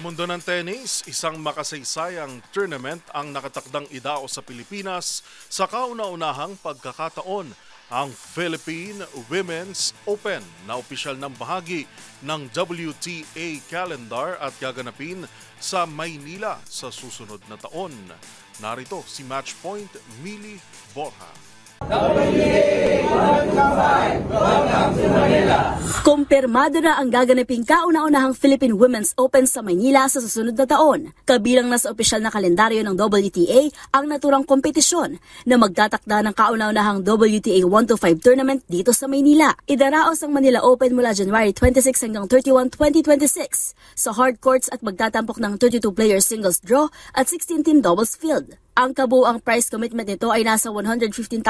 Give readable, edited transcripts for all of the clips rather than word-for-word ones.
mundo ng tennis, isang makasaysayang tournament ang nakatakdang idao sa Pilipinas sa kauna-unahang pagkakataon, ang Philippine Women's Open na opisyal ng bahagi ng WTA calendar at gaganapin sa Maynila sa susunod na taon. Narito si Matchpoint Mili Borja. Kumpirmado na ang gaganaping kauna-unahang Philippine Women's Open sa Maynila sa susunod na taon. Kabilang na sa opisyal na kalendaryo ng WTA ang naturang kompetisyon na magtatakda ng kauna-unahang WTA 1-5 tournament dito sa Maynila. Idaraos ang Manila Open mula January 26 hanggang 31, 2026 sa hard courts at magtatampok ng 32-player singles draw at 16-team doubles field. Ang kabuuang prize commitment nito ay nasa $115,000.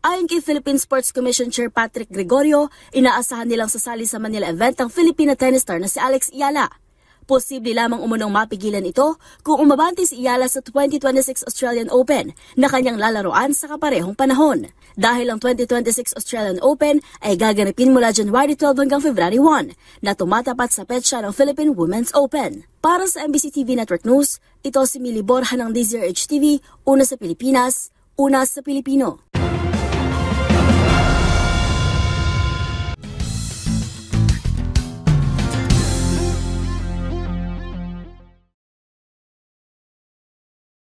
Ayon kay Philippine Sports Commission Chair Patrick Gregorio, inaasahan nilang sasali sa Manila event ang Filipina tennis star na si Alex Eala. Posible lamang umunong mapigilan ito kung umabante si Eala sa 2026 Australian Open na kanyang lalaroan sa kaparehong panahon. Dahil ang 2026 Australian Open ay gaganapin mula January 12 hanggang February 1 na tumatapat sa petsa ng Philippine Women's Open. Para sa MBC TV Network News, ito si Mili Borja ng DZRH TV, una sa Pilipinas, una sa Pilipino.